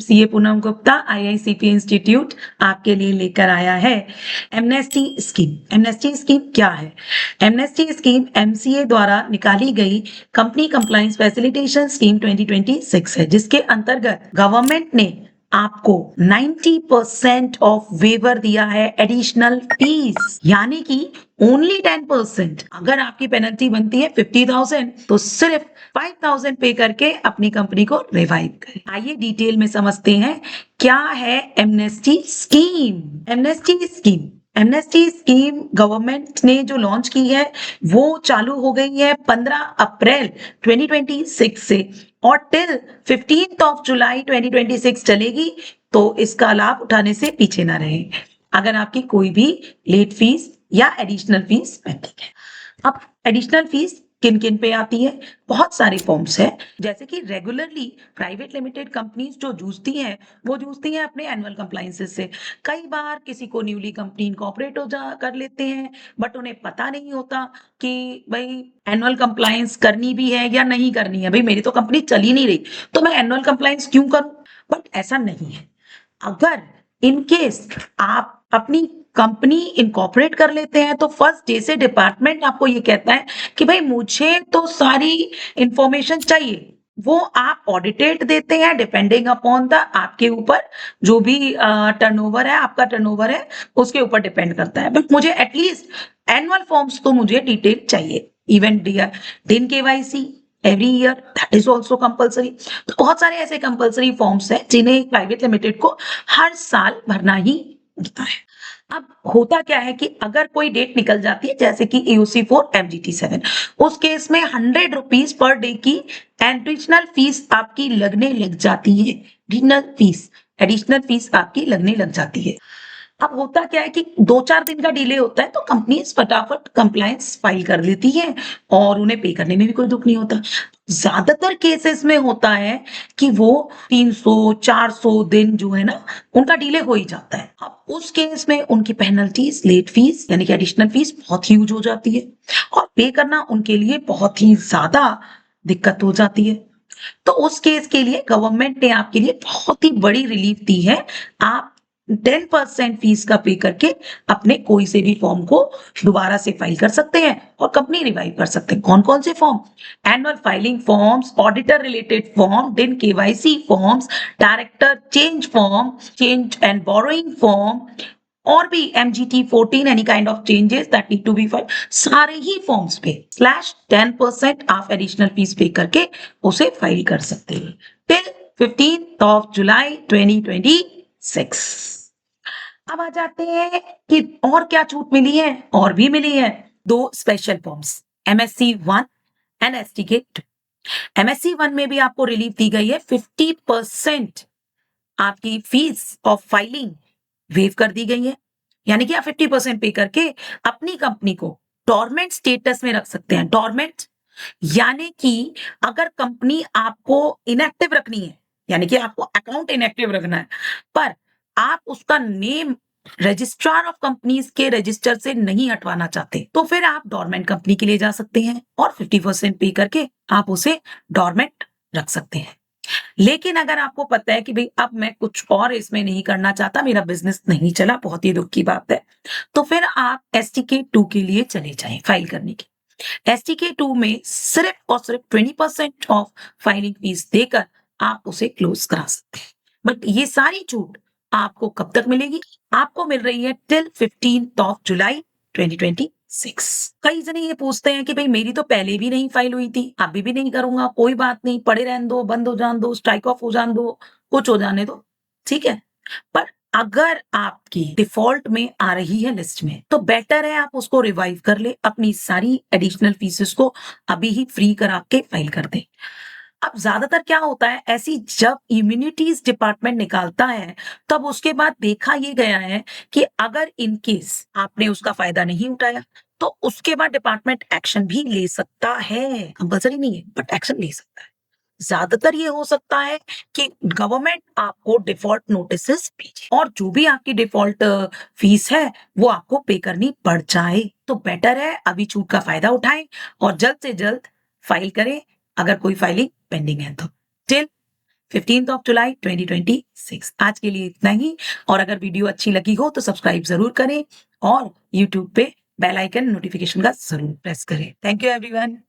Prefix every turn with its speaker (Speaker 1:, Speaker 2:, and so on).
Speaker 1: CA Poonam Gupta आईआईसीपी institute आपके लिए लेकर आया है एमनेस्टी स्कीम। एमनेस्टी स्कीम क्या है? एमनेस्टी स्कीम एमसीए द्वारा निकाली गई कंपनी कंप्लायंस फैसिलिटेशन स्कीम 2026 है, जिसके अंतर्गत गवर्नमेंट ने आपको 90% ऑफ वेवर दिया है एडिशनल फीस, यानी कि ओनली 10%। अगर आपकी पेनल्टी बनती है 50,000 तो सिर्फ 5,000 पे करके अपनी कंपनी को रिवाइव करें। आइए डिटेल में समझते हैं क्या है amnesty scheme. Amnesty scheme government ने जो लॉन्च की है वो चालू हो गई है 15 अप्रैल 2026 से और टिल 15 ऑफ जुलाई 2026 चलेगी। तो इसका लाभ उठाने से पीछे ना रहे अगर आपकी कोई भी लेट फीस या एडिशनल फीस पेंडिंग है। अब एडिशनल फीस किन किन पे आती है? बहुत सारे फॉर्म्स है, जैसे कि रेगुलरली प्राइवेट लिमिटेड कंपनीज जो जूझती हैं वो जूझती हैं अपने एनुअल कंप्लायंसेस से। कई बार किसी को न्यूली कंपनी इनकॉर्पोरेट हो जा कर लेते हैं, बट उन्हें पता नहीं होता कि भाई एनुअल कंप्लायंस करनी भी है या नहीं करनी है। भाई मेरी तो कंपनी चल ही नहीं रही तो मैं एनुअल कंप्लायंस क्यों करूं? बट ऐसा नहीं है। अगर इन केस आप अपनी कंपनी इनकॉर्पोरेट कर लेते हैं तो फर्स्ट डे से डिपार्टमेंट आपको ये कहता है कि भाई मुझे तो सारी इंफॉर्मेशन चाहिए। वो आप ऑडिटेड देते हैं डिपेंडिंग अपॉन द आपके ऊपर जो भी टर्नओवर है, आपका टर्नओवर है उसके ऊपर डिपेंड करता है। बट मुझे एटलीस्ट एनुअल फॉर्म्स तो मुझे डिटेल चाहिए। इवन डिन KYC every year that is also compulsory. तो बहुत सारे ऐसे कंपल्सरी फॉर्म्स हैं जिन्हें प्राइवेट लिमिटेड को हर साल भरना ही होता है। अब होता क्या है कि अगर कोई डेट निकल जाती है जैसे कि AOC4 MGT7, उस केस में 100 रुपीज पर डे की एडिशनल फीस आपकी लगने लग जाती है। एडिशनल फीस आपकी लगने लग जाती है। अब होता क्या है कि 2-4 दिन का डिले होता है तो कंपनीज फटाफट कंप्लायंस फाइल कर लेती है और उन्हें पे करने में भी कोई दुख नहीं होता। ज्यादातर केसेस में होता है कि वो 300-400 दिन जो है ना उनका डिले हो ही जाता है। अब उस केस में उनकी पेनल्टीज, लेट फीस यानी कि एडिशनल फीस बहुत ह्यूज हो जाती है और पे करना उनके लिए बहुत ही ज्यादा दिक्कत हो जाती है। तो उस केस के लिए गवर्नमेंट ने आपके लिए बहुत ही बड़ी रिलीफ दी है। आप 10% फीस का पे करके अपने कोई से भी फॉर्म को दोबारा से फाइल कर सकते हैं और कंपनी रिवाइव कर सकते हैं। कौन कौन से form? Annual filing forms, auditor related form, DIN KYC forms, director change form, change and borrowing form और भी MGT14 any kind of changes that need to be filed, सारे ही फॉर्म्स पे /10% आप एडिशनल फीस पे करके उसे फाइल कर सकते हैं टिल 15 ऑफ जुलाई 2026। अब आ जाते हैं कि और क्या छूट मिली है। और भी मिली है दो special forms, MSc1 and STK2। MSc1 में भी आपको रिलीफ दी गई है, 50% आपकी फीस ऑफ फाइलिंग वेव कर दी गई है, यानी कि आप 50% पे करके अपनी कंपनी को डोरमेंट स्टेटस में रख सकते हैं। डोरमेंट यानी कि अगर कंपनी आपको इनएक्टिव रखनी है, यानी कि आपको अकाउंट इनएक्टिव रखना है, पर आप उसका नेम रजिस्ट्रार ऑफ कंपनीज के रजिस्टर से नहीं हटवाना चाहते, तो फिर आप डोरमेंट कंपनी के लिए जा सकते हैं और 50% पे करके आप उसे डोरमेंट रख सकते हैं। लेकिन अगर आपको पता है कि भाई अब मैं कुछ और इसमें नहीं करना चाहता, मेरा बिजनेस नहीं चला, बहुत ही दुख की बात है, तो फिर आप STK2 के लिए चले जाएं फाइल करने की। STK2 में सिर्फ और सिर्फ 20% ऑफ फाइलिंग फीस देकर आप उसे क्लोज करा सकते हैं। बट ये सारी छूट आपको कब तक मिलेगी? आपको मिल रही है टिल 15 ऑफ जुलाई 2026। कई जने ये पूछते हैं कि भाई मेरी तो पहले भी नहीं फाइल हुई थी, अभी भी नहीं करूंगा, कोई बात नहीं, पड़े रहने दो, बंद हो जाने दो, स्ट्राइक ऑफ हो जाने दो, कुछ हो जाने दो, ठीक है। पर अगर आपकी डिफॉल्ट में आ रही है लिस्ट में तो बेटर है आप उसको रिवाइव कर ले, अपनी सारी एडिशनल फीसेस को अभी ही फ्री करा के फाइल कर दे। अब ज्यादातर क्या होता है, ऐसी जब इम्यूनिटीज डिपार्टमेंट निकालता है तब उसके बाद देखा ये गया है कि अगर इन केस आपने उसका फायदा नहीं उठाया तो उसके बाद डिपार्टमेंट एक्शन भी ले सकता है। कंपल्सरी नहीं है बट एक्शन ले सकता है। ज्यादातर ये हो सकता है कि गवर्नमेंट आपको डिफॉल्ट नोटिसेस भेजे और जो भी आपकी डिफॉल्ट फीस है वो आपको पे करनी पड़ जाए। तो बेटर है अभी छूट का फायदा उठाएं और जल्द से जल्द फाइल करें अगर कोई फाइलिंग पेंडिंग है तो। Till 15th of July 2026। आज के लिए इतना ही, और अगर वीडियो अच्छी लगी हो तो सब्सक्राइब जरूर करें और यूट्यूब पे बेल आइकन नोटिफिकेशन का जरूर प्रेस करें। Thank you everyone.